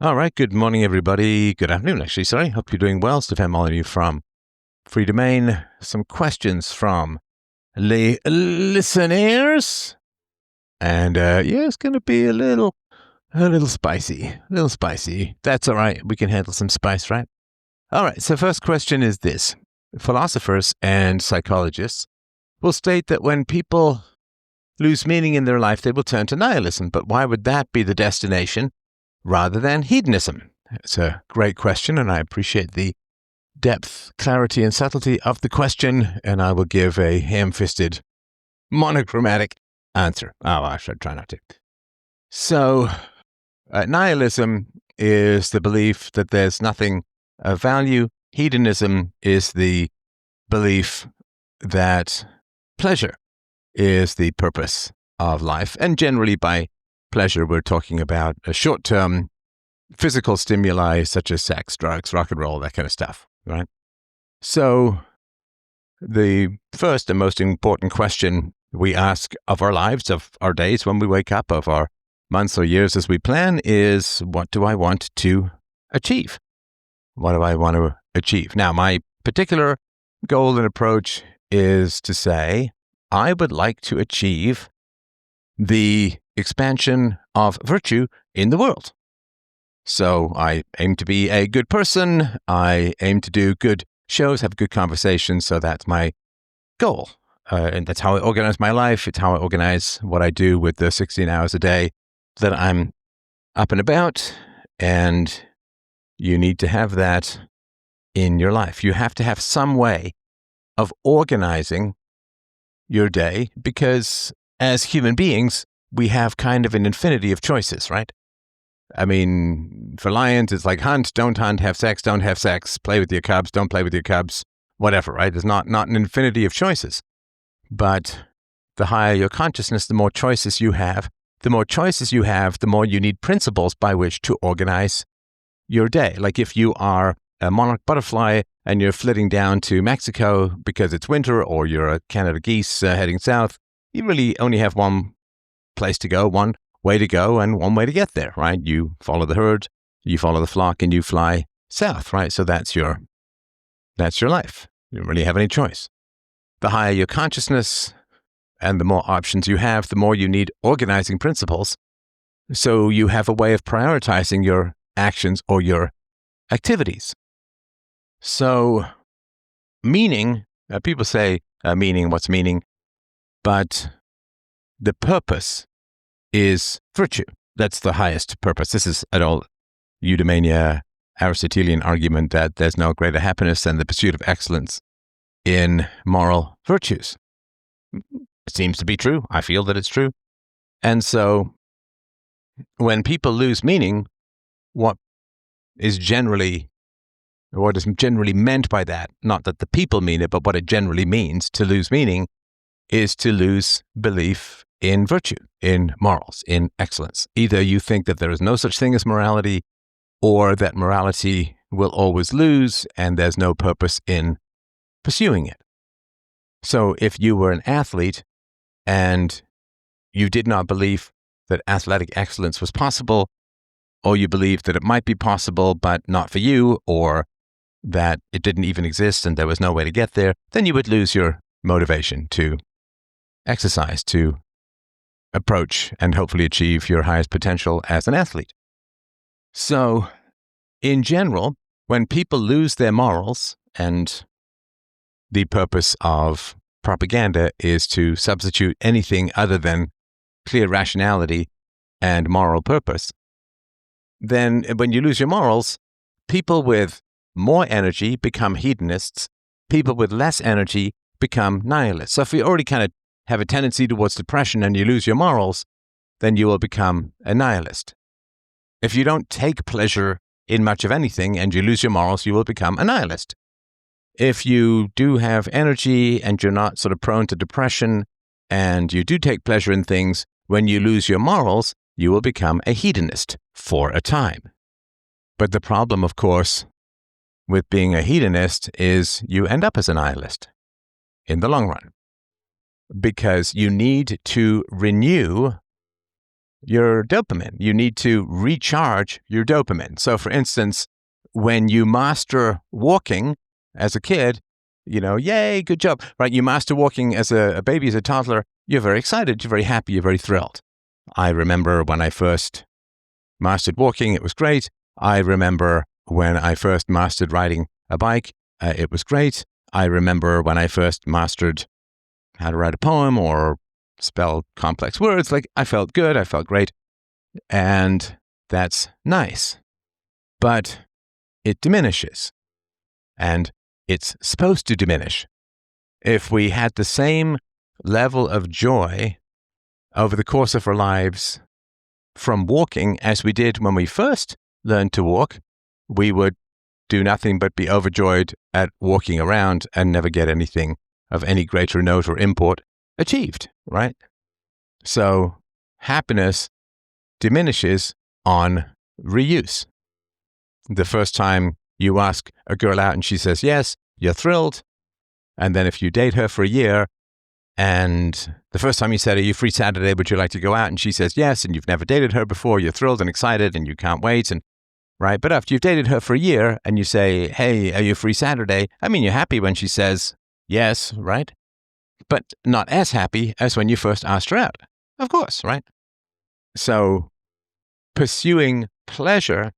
All right. Good morning, everybody. Good afternoon, actually. Sorry. Hope you're doing well. Stefan Molyneux from Free Domain. Some questions from les listeners. And it's going to be a little spicy. A little spicy. That's all right. We can handle some spice, right? All right. So first question is this. Philosophers and psychologists will state that when people lose meaning in their life, they will turn to nihilism. But why would that be the destination rather than hedonism? It's a great question, and I appreciate the depth, clarity, and subtlety of the question, and I will give a ham-fisted, monochromatic answer. Oh, I should try not to. So, nihilism is the belief that there's nothing of value. Hedonism is the belief that pleasure is the purpose of life, and generally by pleasure, we're talking about a short-term physical stimuli such as sex, drugs, rock and roll, that kind of stuff, right? So the first and most important question we ask of our lives, of our days when we wake up, of our months or years as we plan is, what do I want to achieve? What do I want to achieve? Now, my particular goal and approach is to say, I would like to achieve the expansion of virtue in the world. So I aim to be a good person. I aim to do good shows, have good conversations. So that's my goal. And that's how I organize my life. It's how I organize what I do with the 16 hours a day that I'm up and about. And you need to have that in your life. You have to have some way of organizing your day because as human beings, we have kind of an infinity of choices, right? I mean, for lions, it's like hunt, don't hunt, have sex, don't have sex, play with your cubs, don't play with your cubs, whatever, right? There's not an infinity of choices. But the higher your consciousness, the more choices you have. The more choices you have, the more you need principles by which to organize your day. Like if you are a monarch butterfly and you're flitting down to Mexico because it's winter, or you're a Canada geese heading south, you really only have one place to go, one way to go, and one way to get there, right? You follow the herd, you follow the flock, and you fly south, right? So that's your life. You don't really have any choice. The higher your consciousness and the more options you have, the more you need organizing principles. So you have a way of prioritizing your actions or your activities. So meaning, people say meaning, what's meaning? But the purpose is virtue. That's the highest purpose. This is an old eudaimonia Aristotelian argument that there's no greater happiness than the pursuit of excellence in moral virtues. It seems to be true. I feel that it's true. And so when people lose meaning, what is generally meant by that, not that the people mean it, but what it generally means to lose meaning is to lose belief in virtue, in morals, in excellence. Either you think that there is no such thing as morality, or that morality will always lose and there's no purpose in pursuing it. So if you were an athlete and you did not believe that athletic excellence was possible, or you believed that it might be possible but not for you, or that it didn't even exist and there was no way to get there, then you would lose your motivation to exercise, to approach and hopefully achieve your highest potential as an athlete. So, in general, when people lose their morals, and the purpose of propaganda is to substitute anything other than clear rationality and moral purpose, then when you lose your morals, people with more energy become hedonists, people with less energy become nihilists. So if you already kind of have a tendency towards depression and you lose your morals, then you will become a nihilist. If you don't take pleasure in much of anything and you lose your morals, you will become a nihilist. If you do have energy and you're not sort of prone to depression and you do take pleasure in things, when you lose your morals, you will become a hedonist for a time. But the problem, of course, with being a hedonist is you end up as a nihilist in the long run, because you need to renew your dopamine. You need to recharge your dopamine. So, for instance, when you master walking as a kid, yay, good job, right? You master walking as a baby, as a toddler, you're very excited, you're very happy, you're very thrilled. I remember when I first mastered walking, it was great. I remember when I first mastered riding a bike, it was great. I remember when I first mastered how to write a poem or spell complex words. Like, I felt good, I felt great, and that's nice. But it diminishes, and it's supposed to diminish. If we had the same level of joy over the course of our lives from walking as we did when we first learned to walk, we would do nothing but be overjoyed at walking around and never get anything of any greater note or import achieved, right? So happiness diminishes on reuse. The first time you ask a girl out and she says yes, you're thrilled. And then if you date her for a year, and the first time you said, are you free Saturday, would you like to go out? And she says yes, and you've never dated her before, you're thrilled and excited and you can't wait. And right. But after you've dated her for a year and you say, hey, are you free Saturday? I mean, you're happy when she says yes, right? But not as happy as when you first asked her out. Of course, right? So pursuing pleasure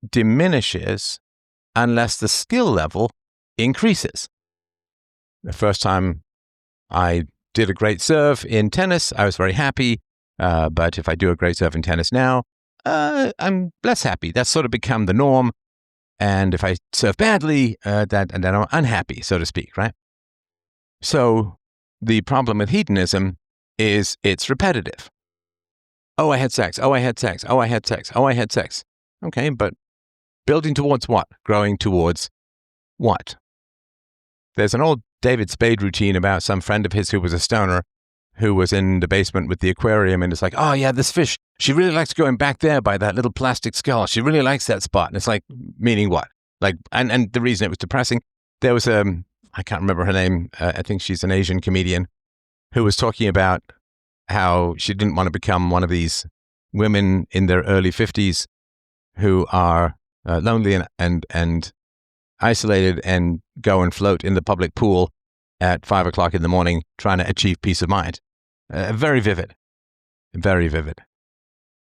diminishes unless the skill level increases. The first time I did a great serve in tennis, I was very happy. But if I do a great serve in tennis now, I'm less happy. That's sort of become the norm. And if I serve badly, then I'm unhappy, so to speak, right? So the problem with hedonism is it's repetitive. Oh, I had sex. Oh, I had sex. Oh, I had sex. Oh, I had sex. Okay, but building towards what? Growing towards what? There's an old David Spade routine about some friend of his who was a stoner who was in the basement with the aquarium, and it's like, oh yeah, this fish, she really likes going back there by that little plastic skull. She really likes that spot. And it's like, meaning what? Like, and the reason it was depressing, there was I can't remember her name. I think she's an Asian comedian who was talking about how she didn't want to become one of these women in their early 50s who are lonely and isolated and go and float in the public pool at 5 o'clock in the morning trying to achieve peace of mind. Very vivid. Very vivid.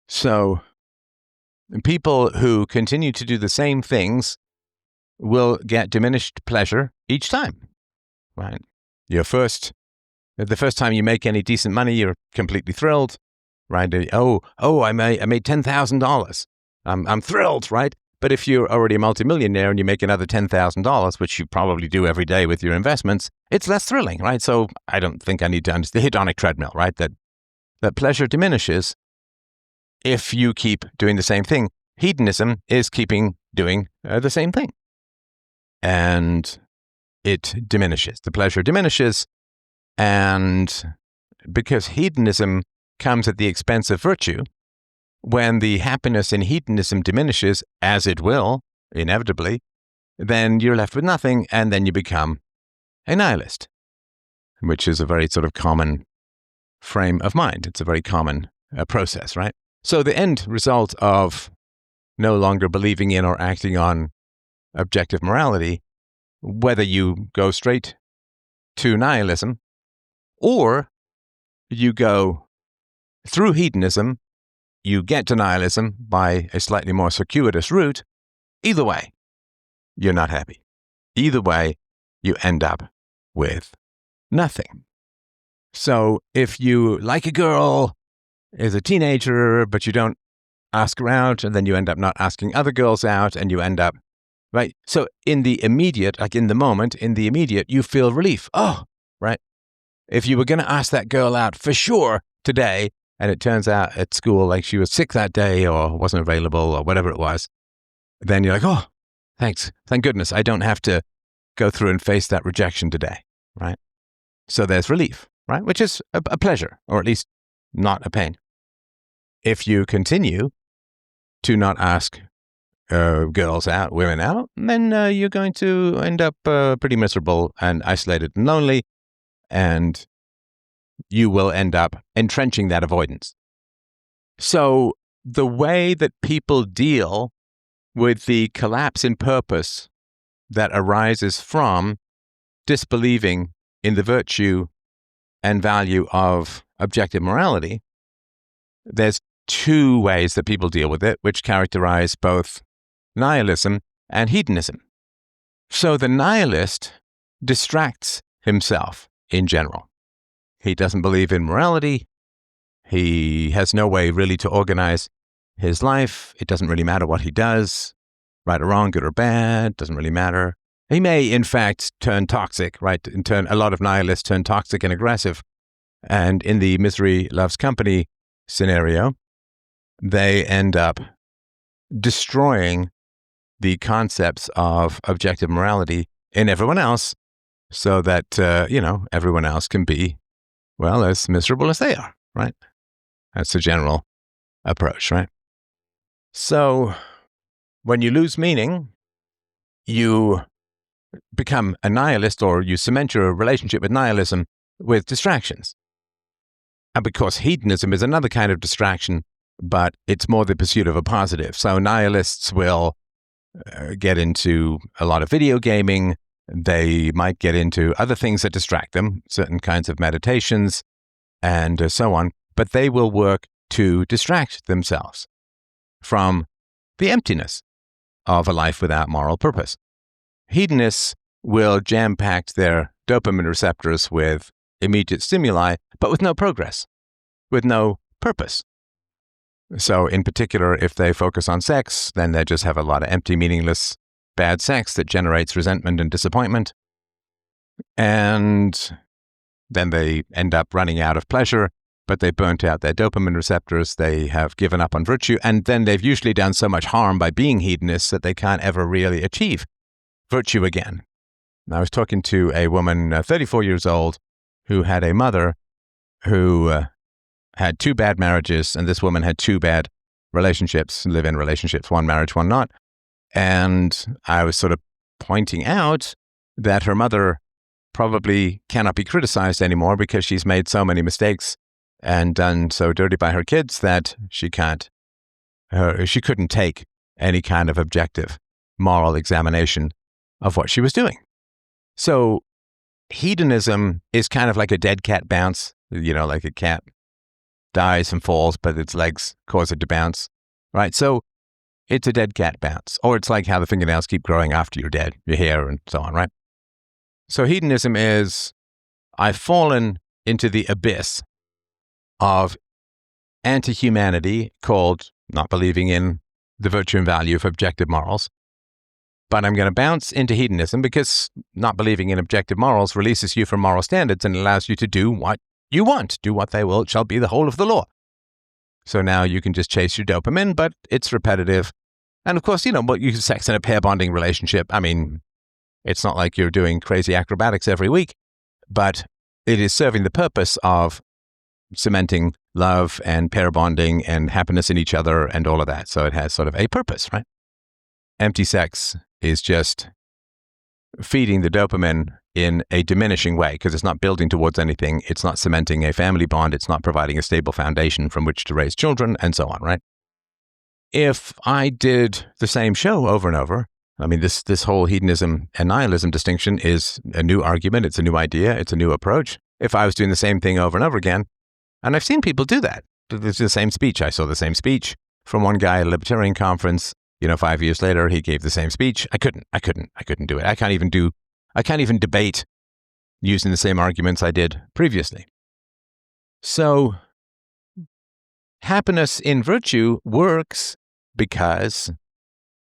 So people who continue to do the same things will get diminished pleasure each time, right? The first time you make any decent money, you're completely thrilled, right? I made $10,000. I'm thrilled, right? But if you're already a multimillionaire and you make another $10,000, which you probably do every day with your investments, it's less thrilling, right? So I don't think I need to understand the hedonic treadmill, right? That pleasure diminishes if you keep doing the same thing. Hedonism is keeping doing the same thing. And it diminishes. The pleasure diminishes. And because hedonism comes at the expense of virtue, when the happiness in hedonism diminishes, as it will, inevitably, then you're left with nothing, and then you become a nihilist, which is a very sort of common frame of mind. It's a very common process, right? So the end result of no longer believing in or acting on objective morality, whether you go straight to nihilism or you go through hedonism, you get to nihilism by a slightly more circuitous route, either way, you're not happy. Either way, you end up with nothing. So if you like a girl as a teenager, but you don't ask her out, and then you end up not asking other girls out, and you end up, right? So in the immediate, like in the moment, in the immediate, you feel relief. Oh, right? If you were going to ask that girl out for sure today, and it turns out at school, like she was sick that day or wasn't available or whatever it was, then you're like, oh, thanks. Thank goodness I don't have to go through and face that rejection today, right? So there's relief, right? Which is a pleasure, or at least not a pain. If you continue to not ask girls out, women out, then you're going to end up pretty miserable and isolated and lonely, and you will end up entrenching that avoidance. So the way that people deal with the collapse in purpose that arises from disbelieving in the virtue and value of objective morality, there's two ways that people deal with it, which characterize both nihilism and hedonism. So the nihilist distracts himself in general. He doesn't believe in morality. He has no way really to organize his life. It doesn't really matter what he does, right or wrong, good or bad, doesn't really matter. He may, in fact, turn toxic, right? A lot of nihilists turn toxic and aggressive. And in the misery loves company scenario, they end up destroying the concepts of objective morality in everyone else so that, everyone else can be, well, as miserable as they are, right? That's the general approach, right? So when you lose meaning, you become a nihilist, or you cement your relationship with nihilism with distractions. And because hedonism is another kind of distraction, but it's more the pursuit of a positive. So nihilists will get into a lot of video gaming. They might get into other things that distract them, certain kinds of meditations and so on. But they will work to distract themselves from the emptiness of a life without moral purpose. Hedonists will jam-pack their dopamine receptors with immediate stimuli, but with no progress, with no purpose. So in particular, if they focus on sex, then they just have a lot of empty, meaningless, bad sex that generates resentment and disappointment. And then they end up running out of pleasure, but they burnt out their dopamine receptors, they have given up on virtue, and then they've usually done so much harm by being hedonists that they can't ever really achieve virtue again. And I was talking to a woman, 34 years old, who had a mother who had two bad marriages, and this woman had two bad relationships, live-in relationships, one marriage, one not. And I was sort of pointing out that her mother probably cannot be criticized anymore because she's made so many mistakes and done so dirty by her kids that she couldn't take any kind of objective moral examination of what she was doing. So hedonism is kind of like a dead cat bounce, like a cat dies and falls, but its legs cause it to bounce, right? So it's a dead cat bounce. Or it's like how the fingernails keep growing after you're dead, your hair and so on, right? So hedonism is, I've fallen into the abyss of anti-humanity called not believing in the virtue and value of objective morals. But I'm going to bounce into hedonism because not believing in objective morals releases you from moral standards and allows you to do what you want. Do what they will, it shall be the whole of the law. So now you can just chase your dopamine, but it's repetitive. And of course, you can sex in a pair bonding relationship. I mean, it's not like you're doing crazy acrobatics every week, but it is serving the purpose of cementing love and pair bonding and happiness in each other and all of that. So it has sort of a purpose, right? Empty sex is just feeding the dopamine in a diminishing way because it's not building towards anything. It's not cementing a family bond. It's not providing a stable foundation from which to raise children and so on, right? If I did the same show over and over, I mean, this whole hedonism and nihilism distinction is a new argument. It's a new idea. It's a new approach. If I was doing the same thing over and over again, and I've seen people do that. It's the same speech. I saw the same speech from one guy at a libertarian conference. 5 years later, he gave the same speech. I couldn't do it. I can't even debate using the same arguments I did previously. So happiness in virtue works because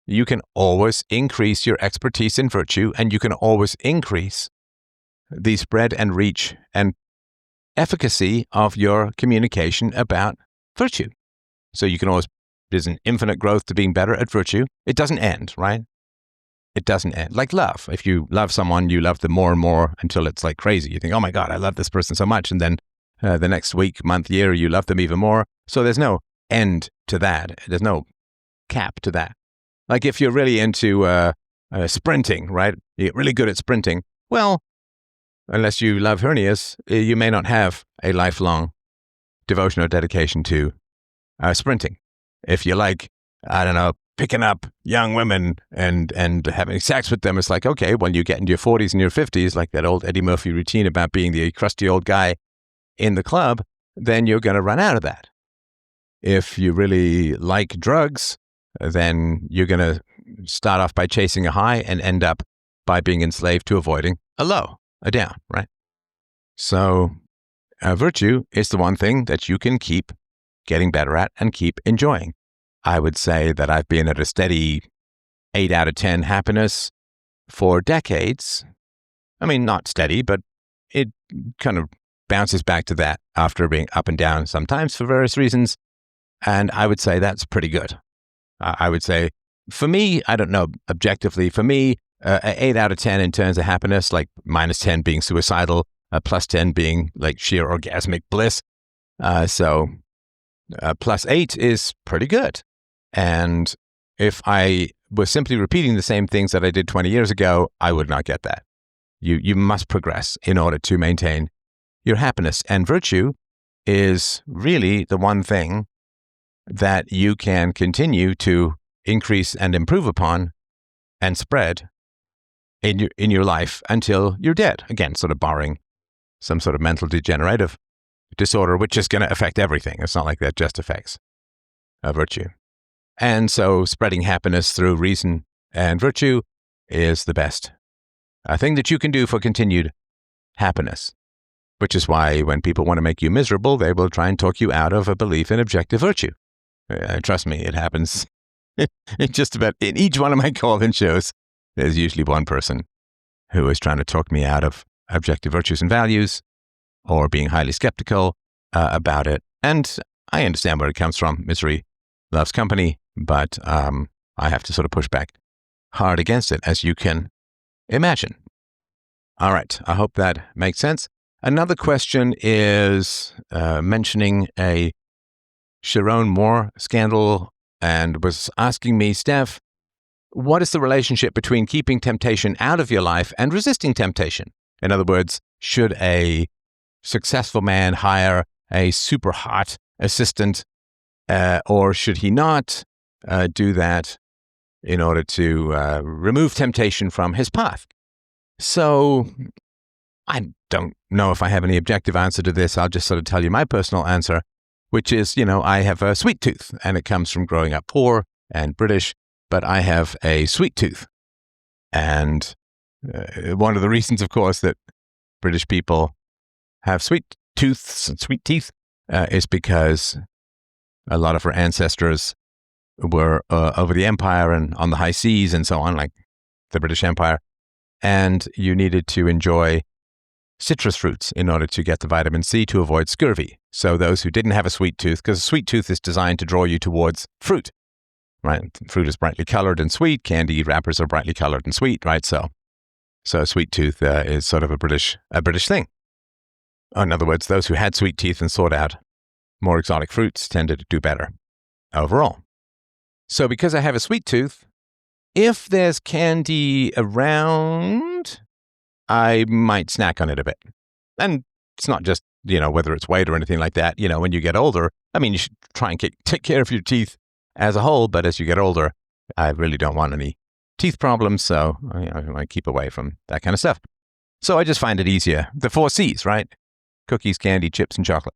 you can always increase your expertise in virtue, and you can always increase the spread and reach and efficacy of your communication about virtue. So you can always, there's an infinite growth to being better at virtue. It doesn't end, right? It doesn't end. Like love. If you love someone, you love them more and more until it's like crazy. You think, oh my God, I love this person so much. And then the next week, month, year, you love them even more. So there's no end to that. There's no cap to that. Like if you're really into sprinting, right? You get really good at sprinting. Well, unless you love hernias, you may not have a lifelong devotion or dedication to sprinting. If you like, I don't know, picking up young women and having sex with them, it's like, okay, when you get into your 40s and your 50s, like that old Eddie Murphy routine about being the crusty old guy in the club, then you're going to run out of that. If you really like drugs, then you're going to start off by chasing a high and end up by being enslaved to avoiding a low, a down, right? So virtue is the one thing that you can keep getting better at and keep enjoying. I would say that I've been at a steady 8 out of 10 happiness for decades. I mean, not steady, but it kind of bounces back to that after being up and down sometimes for various reasons. And I would say that's pretty good. I would say, for me, I don't know objectively, for me, 8 out of 10 in terms of happiness, like minus 10 being suicidal, plus 10 being like sheer orgasmic bliss. So plus 8 is pretty good. And if I was simply repeating the same things that I did 20 years ago, I would not get that. You must progress in order to maintain your happiness. And virtue is really the one thing that you can continue to increase and improve upon and spread in your life until you're dead. Again, sort of barring some sort of mental degenerative disorder, which is going to affect everything. It's not like that just affects virtue. And so spreading happiness through reason and virtue is the best thing that you can do for continued happiness, which is why when people want to make you miserable, they will try and talk you out of a belief in objective virtue. Trust me, it happens in just about in each one of my call-in shows. There's usually one person who is trying to talk me out of objective virtues and values or being highly skeptical about it. And I understand where it comes from. Misery loves company, but I have to sort of push back hard against it, as you can imagine. All right, I hope that makes sense. Another question is mentioning a Sharon Moore scandal and was asking me, Steph, what is the relationship between keeping temptation out of your life and resisting temptation? In other words, should a successful man hire a super hot assistant or should he not do that in order to remove temptation from his path? So I don't know if I have any objective answer to this. I'll just sort of tell you my personal answer, which is, I have a sweet tooth, and it comes from growing up poor and British, but I have a sweet tooth. And one of the reasons, of course, that British people have sweet tooths and sweet teeth is because a lot of our ancestors were over the empire and on the high seas and so on, like the British Empire, and you needed to enjoy citrus fruits in order to get the vitamin C to avoid scurvy. So those who didn't have a sweet tooth, because a sweet tooth is designed to draw you towards fruit, right? Fruit is brightly colored and sweet. Candy wrappers are brightly colored and sweet, right? So a sweet tooth is sort of a British thing. In other words, those who had sweet teeth and sought out more exotic fruits tended to do better overall. So because I have a sweet tooth, if there's candy around, I might snack on it a bit. And it's not just, whether it's weight or anything like that. When you get older, I mean, you should try and take care of your teeth as a whole, but as you get older, I really don't want any teeth problems, so I might keep away from that kind of stuff. So I just find it easier. The 4 C's, right? Cookies, candy, chips, and chocolate.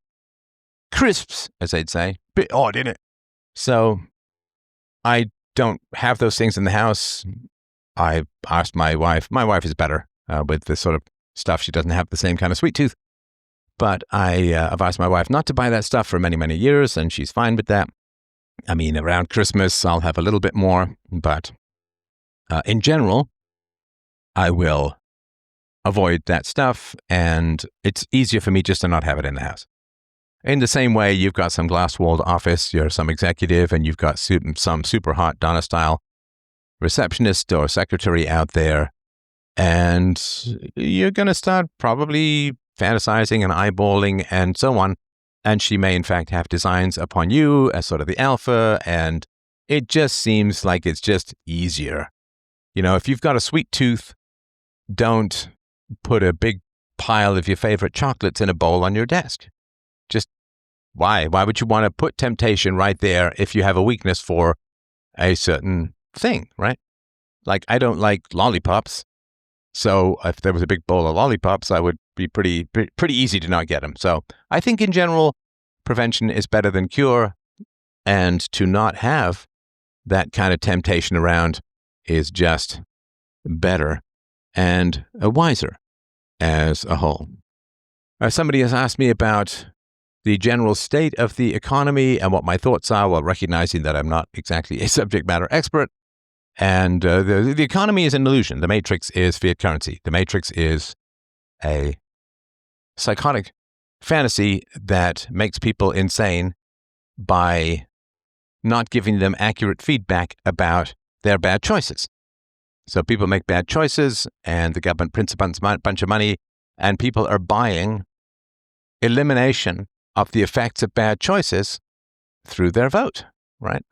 Crisps, as they'd say. Bit odd, isn't it? So I don't have those things in the house. I asked my wife. My wife is better with this sort of stuff. She doesn't have the same kind of sweet tooth. But I've asked my wife not to buy that stuff for many, many years, and she's fine with that. I mean, around Christmas, I'll have a little bit more, but in general, I will avoid that stuff, and it's easier for me just to not have it in the house. In the same way, you've got some glass-walled office, you're some executive, and you've got some super hot Donna-style receptionist or secretary out there, and you're going to start probably fantasizing and eyeballing and so on, and she may in fact have designs upon you as sort of the alpha, and it just seems like it's just easier. If you've got a sweet tooth, don't put a big pile of your favorite chocolates in a bowl on your desk. Just Why? Why would you want to put temptation right there if you have a weakness for a certain thing, right? Like, I don't like lollipops. So if there was a big bowl of lollipops, I would be pretty easy to not get them. So I think in general, prevention is better than cure. And to not have that kind of temptation around is just better and wiser as a whole. Somebody has asked me about the general state of the economy and what my thoughts are, while recognizing that I'm not exactly a subject matter expert. And the economy is an illusion. The matrix is fiat currency. The matrix is a psychotic fantasy that makes people insane by not giving them accurate feedback about their bad choices. So people make bad choices, and the government prints a bunch of money, and people are buying elimination of the effects of bad choices through their vote, right?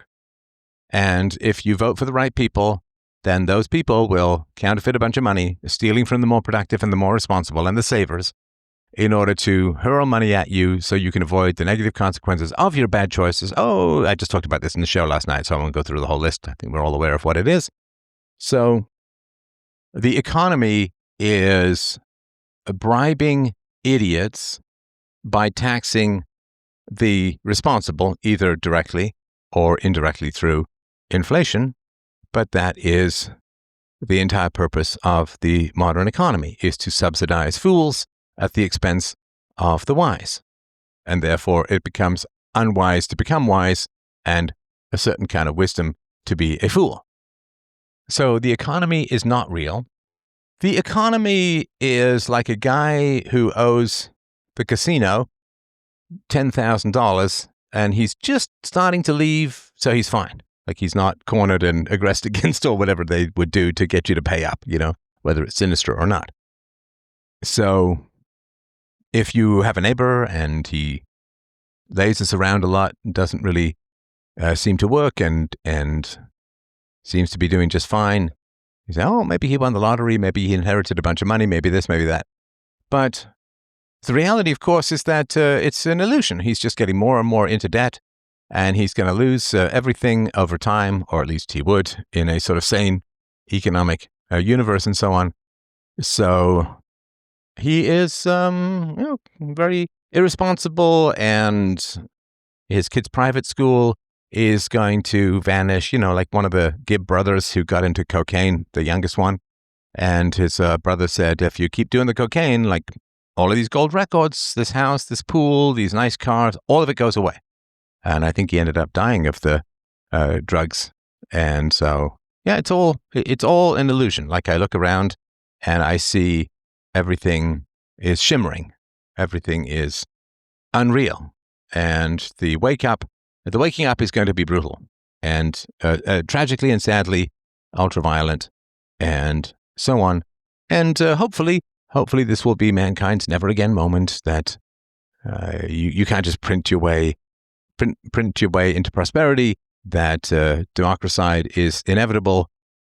And if you vote for the right people, then those people will counterfeit a bunch of money, stealing from the more productive and the more responsible and the savers, in order to hurl money at you so you can avoid the negative consequences of your bad choices. Oh, I just talked about this in the show last night, so I won't go through the whole list. I think we're all aware of what it is. So the economy is bribing idiots by taxing the responsible, either directly or indirectly through inflation. But that is the entire purpose of the modern economy, is to subsidize fools at the expense of the wise. And therefore it becomes unwise to become wise, and a certain kind of wisdom to be a fool. So the economy is not real. The economy is like a guy who owes the casino $10,000 and he's just starting to leave, so he's fine. Like, he's not cornered and aggressed against or whatever they would do to get you to pay up, whether it's sinister or not. So if you have a neighbor and he lays us around a lot and doesn't really seem to work and seems to be doing just fine, you say, oh, maybe he won the lottery, maybe he inherited a bunch of money, maybe this, maybe that. But the reality, of course, is that it's an illusion. He's just getting more and more into debt, and he's going to lose everything over time, or at least he would in a sort of sane economic universe and so on. So he is very irresponsible, and his kid's private school is going to vanish, like one of the Gibb brothers who got into cocaine, the youngest one. And his brother said, if you keep doing the cocaine, like all of these gold records, this house, this pool, these nice cars, all of it goes away. And I think he ended up dying of the drugs. And so, yeah, it's all an illusion. Like, I look around and I see everything is shimmering. Everything is unreal. And the waking up is going to be brutal and tragically and sadly ultra-violent and so on. And hopefully this will be mankind's never again moment, that you can't just print your way into prosperity, that democracide is inevitable,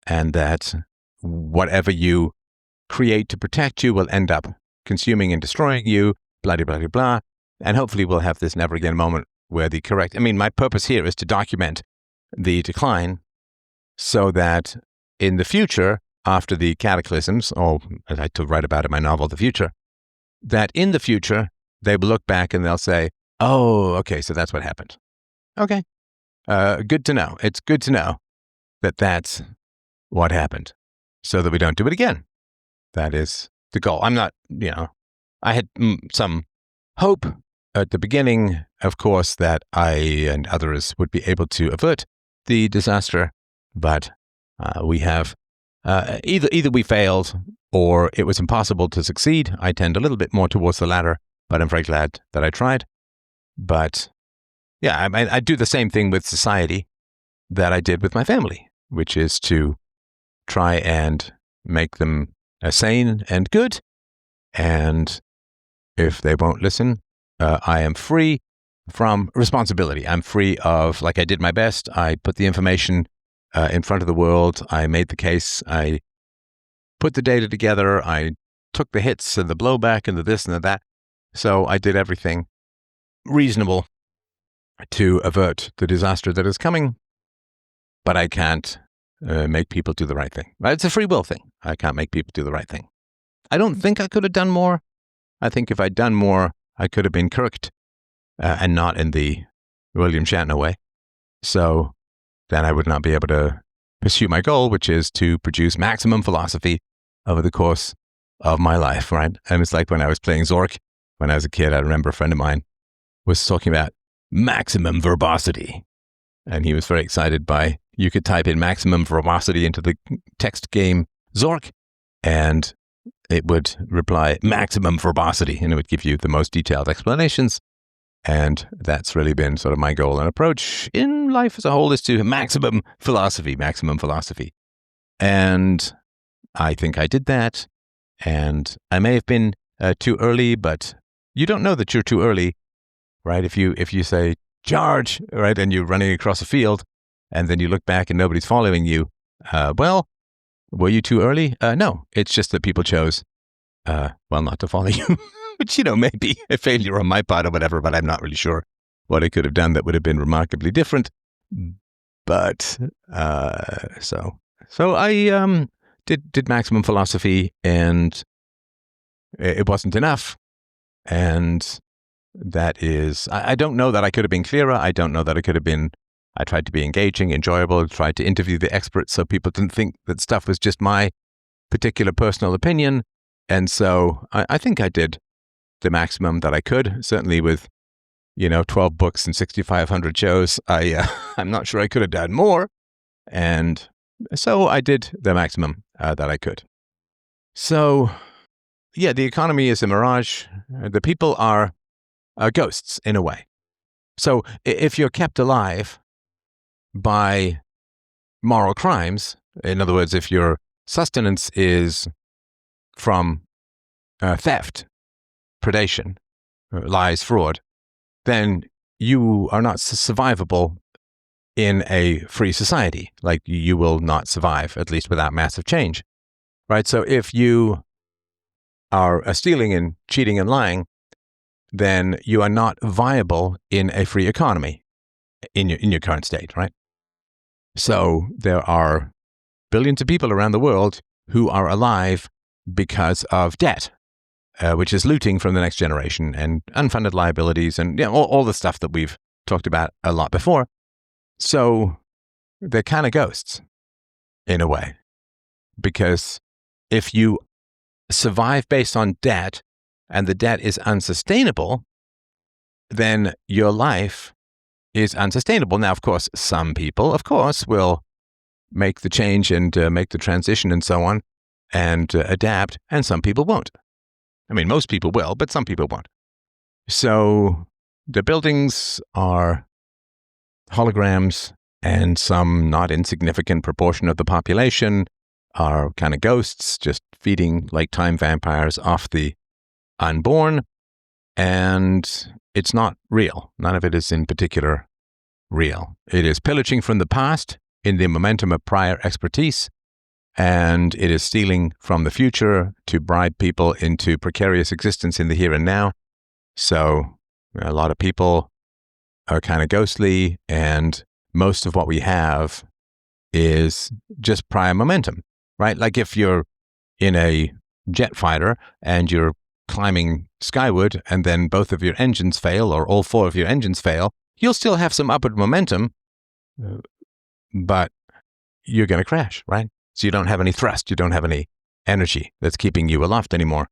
and that whatever you create to protect you will end up consuming and destroying you, blah, blah, blah, blah. And hopefully we'll have this never again moment where my purpose here is to document the decline so that in the future, after the cataclysms, or as I write about in my novel, The Future, that in the future, they will look back and they'll say, oh, okay, so that's what happened. Okay. Good to know. It's good to know that that's what happened, so that we don't do it again. That is the goal. I'm not, I had some hope at the beginning, of course, that I and others would be able to avert the disaster, but we have either we failed or it was impossible to succeed. I tend a little bit more towards the latter, but I'm very glad that I tried. But yeah, I do the same thing with society that I did with my family, which is to try and make them sane and good. And if they won't listen, I am free from responsibility. I'm free of, like, I did my best. I put the information in front of the world. I made the case. I put the data together. I took the hits and the blowback and the this and the that. So I did everything reasonable to avert the disaster that is coming, but I can't make people do the right thing. It's a free will thing. I can't make people do the right thing. I don't think I could have done more. I think if I'd done more, I could have been kirked, and not in the William Shatner way. So then I would not be able to pursue my goal, which is to produce maximum philosophy over the course of my life, right? And it's like when I was playing Zork, when I was a kid, I remember a friend of mine was talking about maximum verbosity. And he was very excited by, you could type in maximum verbosity into the text game Zork, and it would reply maximum verbosity, and it would give you the most detailed explanations. And that's really been sort of my goal and approach in life as a whole, is to maximum philosophy. And I think I did that. And I may have been too early, but you don't know that you're too early, right? If you say, charge, right, and you're running across a field, and then you look back and nobody's following you, well, were you too early? No, it's just that people chose, not to follow you. Which, may be a failure on my part or whatever, but I'm not really sure what I could have done that would have been remarkably different. But, so I did maximum philosophy, and it wasn't enough. And that is, I don't know that I could have been clearer. I don't know that I tried to be engaging, enjoyable, tried to interview the experts so people didn't think that stuff was just my particular personal opinion. And so I think I did the maximum that I could, certainly with, 12 books and 6,500 shows. I'm not sure I could have done more. And so I did the maximum that I could. So, yeah, the economy is a mirage. The people are ghosts in a way. So if you're kept alive by moral crimes, in other words, if your sustenance is from theft, predation, lies, fraud, then you are not survivable in a free society. Like, you will not survive, at least without massive change, right? So if you are stealing and cheating and lying, then you are not viable in a free economy in your current state, right? So there are billions of people around the world who are alive because of debt, which is looting from the next generation and unfunded liabilities and all the stuff that we've talked about a lot before. So they're kind of ghosts in a way, because if you survive based on debt and the debt is unsustainable, then your life is unsustainable. Now, of course, some people, will make the change and make the transition and so on and adapt, and some people won't. I mean, most people will, but some people won't. So the buildings are holograms, and some not insignificant proportion of the population are kind of ghosts, just feeding like time vampires off the unborn. And it's not real. None of it is in particular real. It is pillaging from the past in the momentum of prior expertise, and it is stealing from the future to bribe people into precarious existence in the here and now. So a lot of people are kind of ghostly, and most of what we have is just prior momentum, right? Like if you're in a jet fighter and you're climbing skyward and then both of your engines fail, or all four of your engines fail, you'll still have some upward momentum, but you're going to crash, right? So you don't have any thrust, you don't have any energy that's keeping you aloft anymore.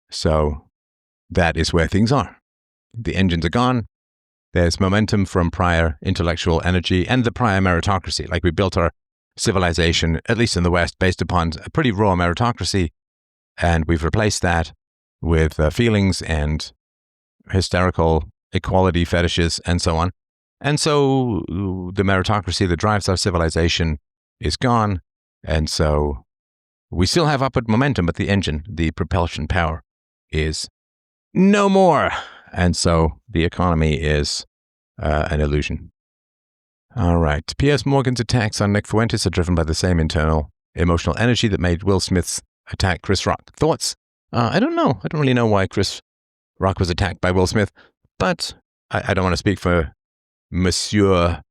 So that is where things are. The engines are gone. There's momentum from prior intellectual energy and the prior meritocracy. Like, we built our civilization, at least in the West, based upon a pretty raw meritocracy, and we've replaced that with feelings and hysterical equality fetishes and so on. And so the meritocracy that drives our civilization is gone. And so we still have upward momentum, but the engine, the propulsion power, is no more. And so the economy is an illusion. All right. Piers Morgan's attacks on Nick Fuentes are driven by the same internal emotional energy that made Will Smith's attack Chris Rock. Thoughts? I don't know. I don't really know why Chris Rock was attacked by Will Smith, but I don't want to speak for Monsieur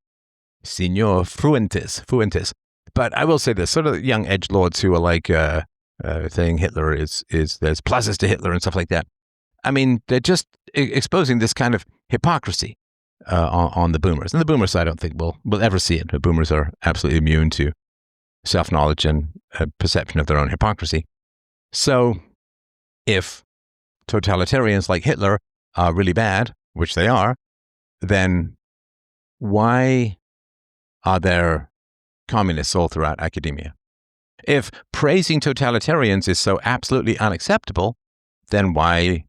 Signor Fuentes. But I will say this, sort of young edgelords who are like saying Hitler is there's pluses to Hitler and stuff like that. I mean, they're just exposing this kind of hypocrisy on the boomers. And the boomers, I don't think we'll ever see it. The boomers are absolutely immune to self-knowledge and perception of their own hypocrisy. So if totalitarians like Hitler are really bad, which they are, then why are there communists all throughout academia? If praising totalitarians is so absolutely unacceptable, then why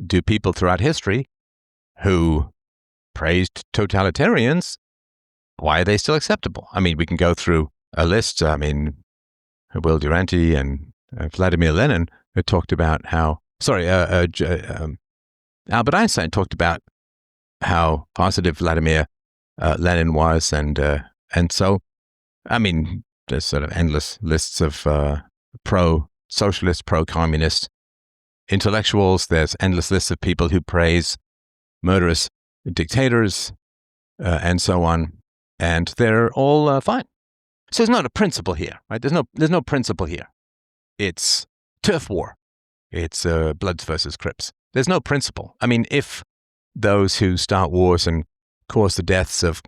do people throughout history who praised totalitarians, why are they still acceptable? I mean, we can go through a list. I mean, Will Durant and Vladimir Lenin talked about how, Albert Einstein talked about how positive Vladimir Lenin was. And so, I mean, there's sort of endless lists of pro-socialist, pro-communist intellectuals. There's endless lists of people who praise murderous dictators and so on. And they're all fine. So there's not a principle here, right? There's no principle here. It's turf war. It's Bloods versus Crips. There's no principle. I mean, if those who start wars and cause the deaths of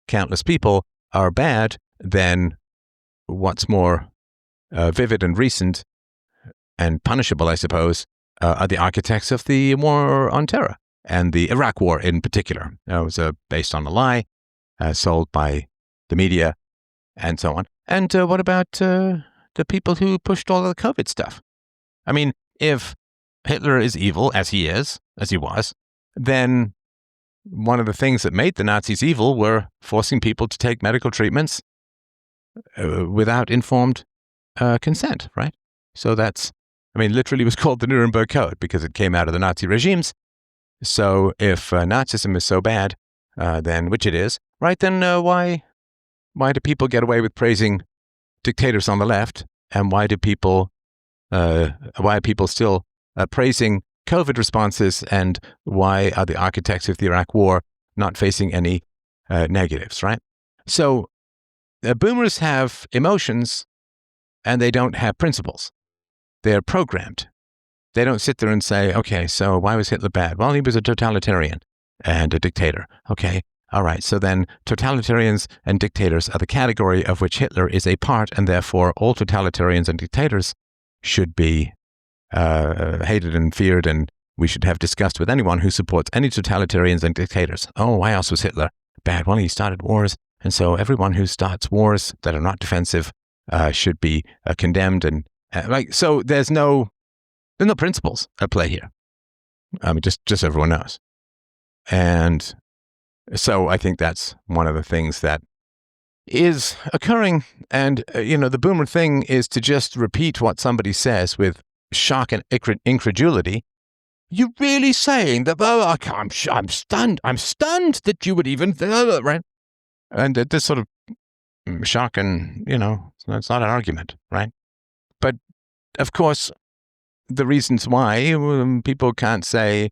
countless people are bad, then what's more vivid and recent and punishable, I suppose, are the architects of the war on terror and the Iraq War in particular. It was based on a lie sold by the media and so on. And what about the people who pushed all of the COVID stuff? I mean, if Hitler is evil, as he was, then one of the things that made the Nazis evil were forcing people to take medical treatments without informed consent, right? So literally was called the Nuremberg Code because it came out of the Nazi regimes. So if Nazism is so bad, then, which it is, right, then why do people get away with praising dictators on the left? And why are people still praising COVID responses? And why are the architects of the Iraq War not facing any negatives, right? So boomers have emotions and they don't have principles. They're programmed. They don't sit there and say, okay, so why was Hitler bad? Well, he was a totalitarian and a dictator. Okay, all right. So then totalitarians and dictators are the category of which Hitler is a part, and therefore all totalitarians and dictators should be hated and feared, and we should have disgust with anyone who supports any totalitarians and dictators. Oh, why else was Hitler bad? Well, he started wars, and so everyone who starts wars that are not defensive should be condemned. And so there's no principles at play here. I mean, just everyone knows. And so I think that's one of the things that is occurring. And, the boomer thing is to just repeat what somebody says with shock and incredulity. You're really saying that, I'm stunned. I'm stunned that you would even, right? And this sort of shock and, it's not an argument, right? But, of course, the reasons why people can't say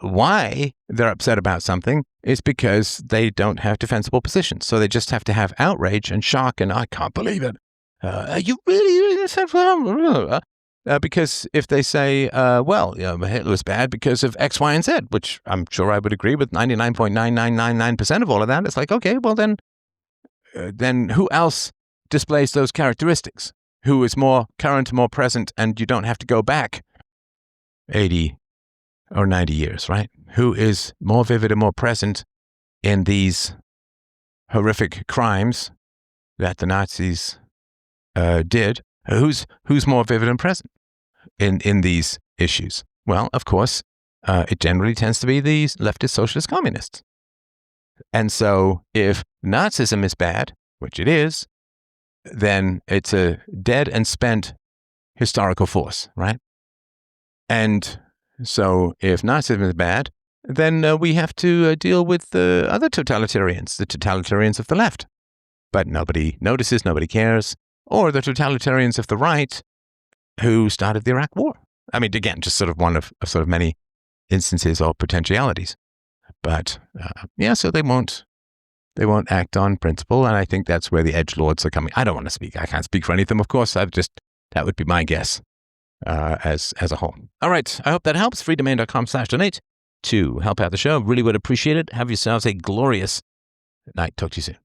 why they're upset about something is because they don't have defensible positions. So they just have to have outrage and shock and I can't believe it. Are you really said because if they say, Hitler was bad because of X, Y, and Z, which I'm sure I would agree with 99.9999% of all of that, it's like, okay, well then who else displays those characteristics? Who is more current, more present, and you don't have to go back 80 or 90 years, right? Who is more vivid and more present in these horrific crimes that the Nazis did? Who's more vivid and present in these issues? Well, of course, it generally tends to be the leftist socialist communists. And so if Nazism is bad, which it is, then it's a dead and spent historical force, right? And so if Nazism is bad, then we have to deal with the other totalitarians, the totalitarians of the left. But nobody notices, nobody cares, or the totalitarians of the right who started the Iraq War. I mean, again, just sort of one of sort of many instances or potentialities. But so they won't act on principle, and I think that's where the edgelords are coming. I don't want to speak. I can't speak for any of them, of course. That would be my guess as a whole. All right. I hope that helps. freedomain.com/donate to help out the show. Really would appreciate it. Have yourselves a glorious night. Talk to you soon.